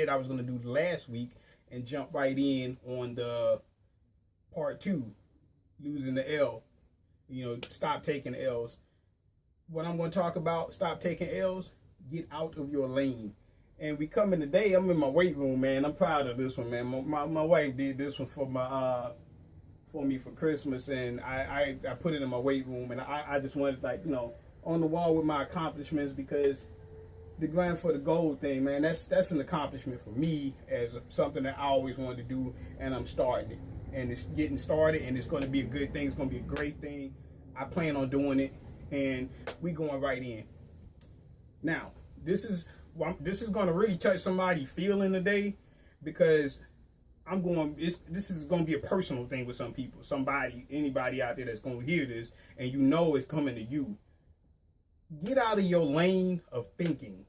I was going to do last week and jump right in on the part 2, losing the L. Stop taking L's. What I'm going to talk about, stop taking L's, get out of your lane. And we come in today, I'm in my weight room, man. I'm proud of this one, man. My wife did this one for me for Christmas, and I put it in my weight room, and I just wanted, on the wall with my accomplishments, because the grind for the gold thing, man, that's an accomplishment for me, as something that I always wanted to do, and I'm starting it. And it's getting started, and it's going to be a good thing. It's going to be a great thing. I plan on doing it, and we going right in. Now, this is going to really touch somebody's feeling today, because this is going to be a personal thing with some people. Anybody out there that's going to hear this, and it's coming to you. Get out of your lane of thinking.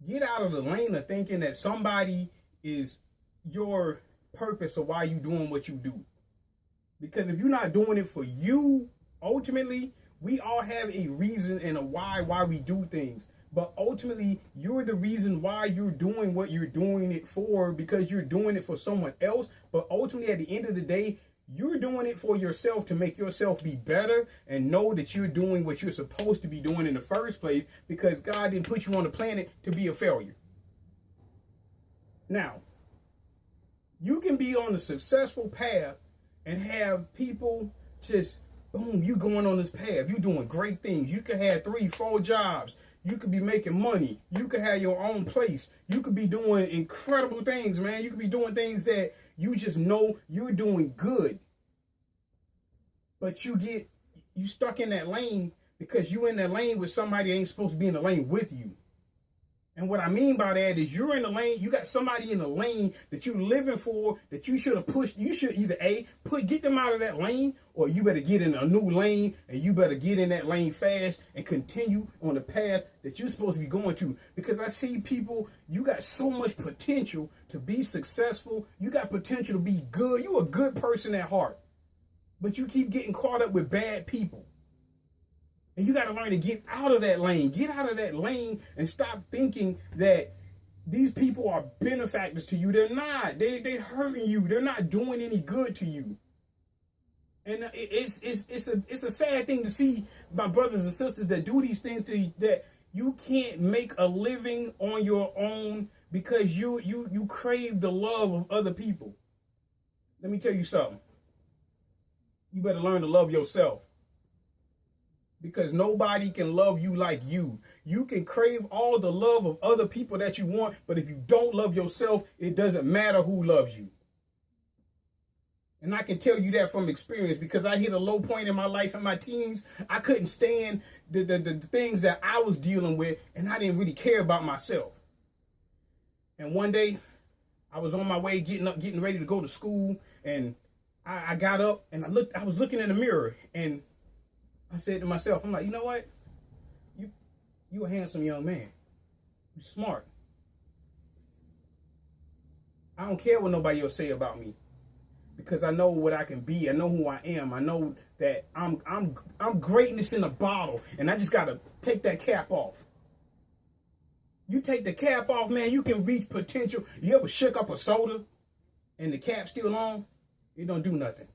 Get out of the lane of thinking that somebody is your purpose of why you doing what you do. Because if you're not doing it for you, ultimately, we all have a reason and a why we do things. But ultimately, you're the reason why you're doing what you're doing it for, because you're doing it for someone else. But ultimately, at the end of the day, you're doing it for yourself, to make yourself be better and know that you're doing what you're supposed to be doing in the first place, because God didn't put you on the planet to be a failure. Now, you can be on a successful path and have people just, boom, you going on this path. You're doing great things. You could have 3-4 jobs. You could be making money. You could have your own place. You could be doing incredible things, man. You could be doing things that you just know you're doing good. But you stuck in that lane because you in that lane with somebody that ain't supposed to be in the lane with you. And what I mean by that is, you're in the lane, you got somebody in the lane that you're living for, that you should have pushed. You should either get them out of that lane, or you better get in a new lane, and you better get in that lane fast and continue on the path that you're supposed to be going to. Because I see people, you got so much potential to be successful. You got potential to be good. You're a good person at heart, but you keep getting caught up with bad people. And you got to learn to get out of that lane. Get out of that lane and stop thinking that these people are benefactors to you. They're not. They're hurting you. They're not doing any good to you. And it's a sad thing to see my brothers and sisters that do these things to you, that you can't make a living on your own because you crave the love of other people. Let me tell you something. You better learn to love yourself. Because nobody can love you like you. You can crave all the love of other people that you want, but if you don't love yourself, it doesn't matter who loves you. And I can tell you that from experience, because I hit a low point in my life in my teens. I couldn't stand the things that I was dealing with, and I didn't really care about myself. And one day, I was on my way getting ready to go to school, and I got up and I was looking in the mirror, and I said to myself, I'm like, you know what? You a handsome young man. You smart. I don't care what nobody else say about me, because I know what I can be. I know who I am. I know that I'm greatness in a bottle, and I just gotta take that cap off. You take the cap off, man, you can reach potential. You ever shook up a soda and the cap's still on? It don't do nothing.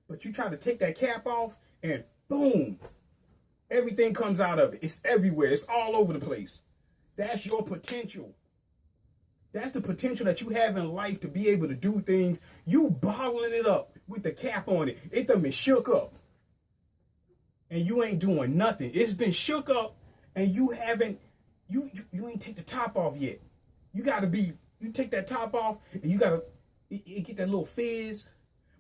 But you try to take that cap off, and boom, everything comes out of it. It's everywhere. It's all over the place. That's your potential. That's the potential that you have in life to be able to do things. You bottling it up with the cap on it. It done been shook up. And you ain't doing nothing. It's been shook up, and you ain't take the top off yet. You take that top off, and you gotta get that little fizz.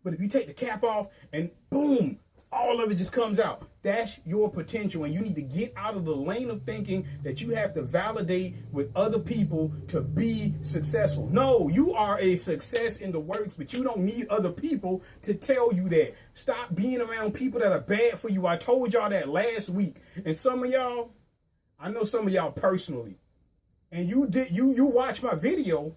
But if you take the cap off, and boom, all of it just comes out. That's your potential, and you need to get out of the lane of thinking that you have to validate with other people to be successful. No, you are a success in the works, but you don't need other people to tell you that. Stop being around people that are bad for you. I told y'all that last week, and some of y'all, I know some of y'all personally. And you watched my video,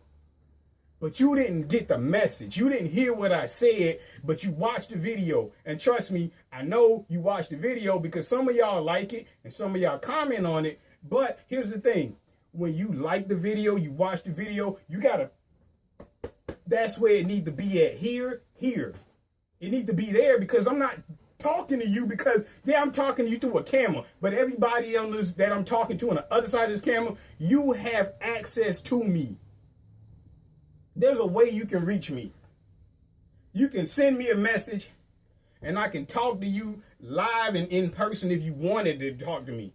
but you didn't get the message. You didn't hear what I said, but you watched the video. And trust me, I know you watched the video because some of y'all like it and some of y'all comment on it. But here's the thing. When you like the video, you watch the video, that's where it need to be at. Here. It need to be there because I'm not talking to you because, yeah, I'm talking to you through a camera. But everybody on this that I'm talking to on the other side of this camera, you have access to me. There's a way you can reach me. You can send me a message and I can talk to you live and in person if you wanted to talk to me.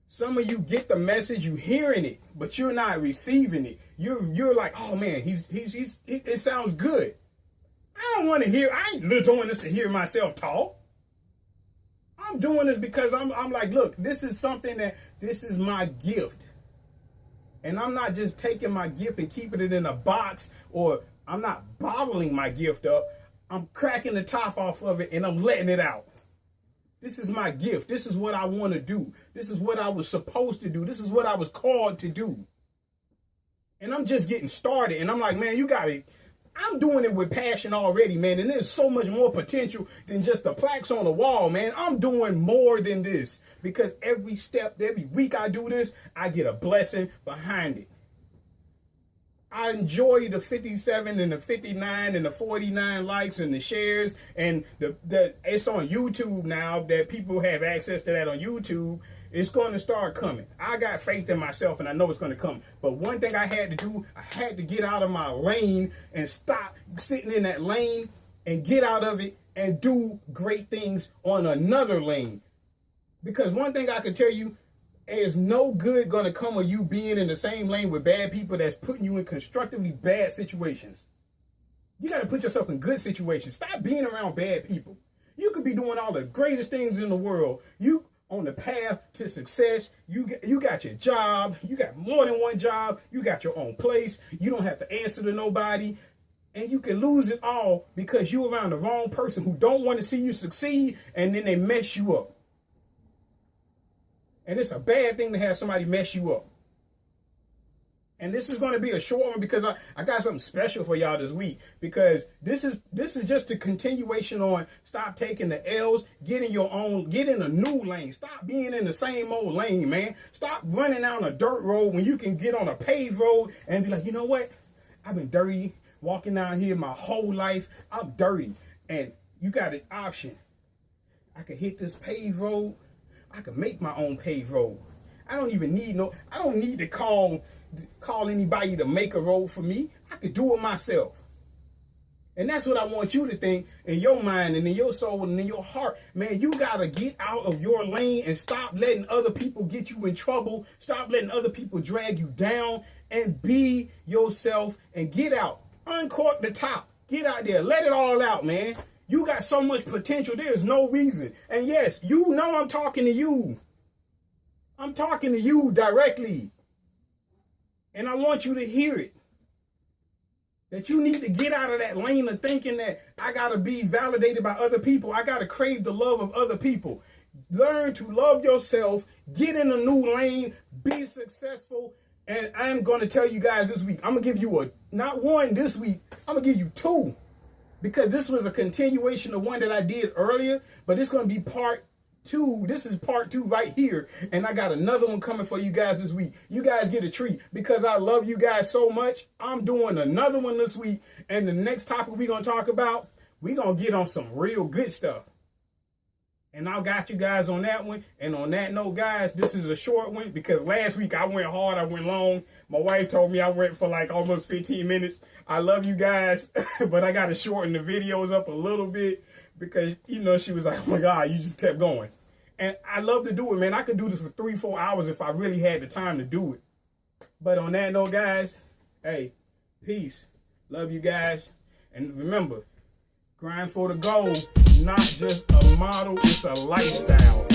Some of you get the message, you hearing it, but you're not receiving it. You're like, oh man, it sounds good. I don't want to hear, I ain't doing this to hear myself talk. I'm doing this because I'm like, look, this is my gift. And I'm not just taking my gift and keeping it in a box, or I'm not bottling my gift up. I'm cracking the top off of it and I'm letting it out. This is my gift. This is what I want to do. This is what I was supposed to do. This is what I was called to do. And I'm just getting started. And I'm like, man, you got it. I'm doing it with passion already, man. And there's so much more potential than just the plaques on the wall, man. I'm doing more than this because every week I do this, I get a blessing behind it. I enjoy the 57 and the 59 and the 49 likes and the shares, and it's on YouTube now that people have access to that on YouTube. It's going to start coming. I got faith in myself and I know it's going to come. But one thing I had to do, I had to get out of my lane and stop sitting in that lane and get out of it and do great things on another lane. Because one thing I can tell you, there's no good going to come of you being in the same lane with bad people that's putting you in constructively bad situations. You got to put yourself in good situations. Stop being around bad people. You could be doing all the greatest things in the world. You on the path to success. You got your job. You got more than one job. You got your own place. You don't have to answer to nobody. And you can lose it all because you're around the wrong person who don't want to see you succeed, and then they mess you up. And it's a bad thing to have somebody mess you up. And this is going to be a short one because I got something special for y'all this week, because this is just a continuation on stop taking the L's, get in a new lane. Stop being in the same old lane, man. Stop running down a dirt road when you can get on a paved road and be like, you know what? I've been dirty walking down here my whole life. I'm dirty. And you got an option. I can hit this paved road. I can make my own paved road. I don't need to call anybody to make a road for me. I could do it myself. And that's what I want you to think in your mind and in your soul and in your heart. Man, you got to get out of your lane and stop letting other people get you in trouble. Stop letting other people drag you down, and be yourself and get out. Uncork the top. Get out there. Let it all out, man. You got so much potential. There's no reason. And yes, you know I'm talking to you. I'm talking to you directly. And I want you to hear it. That you need to get out of that lane of thinking that I got to be validated by other people. I got to crave the love of other people. Learn to love yourself. Get in a new lane. Be successful. And I'm going to tell you guys this week, I'm going to give you not one this week. I'm going to give you two. Because this was a continuation of one that I did earlier. But it's going to be part two. This is part two right here. And I got another one coming for you guys this week. You guys get a treat. Because I love you guys so much, I'm doing another one this week. And the next topic we're going to talk about, we're going to get on some real good stuff. And I got you guys on that one. And on that note, guys, this is a short one because last week I went hard, I went long. My wife told me I went for like almost 15 minutes. I love you guys, but I got to shorten the videos up a little bit because, she was like, oh my God, you just kept going. And I love to do it, man. I could do this for 3-4 hours if I really had the time to do it. But on that note, guys, hey, peace. Love you guys. And remember, grind for the goal. Not just a model, it's a lifestyle.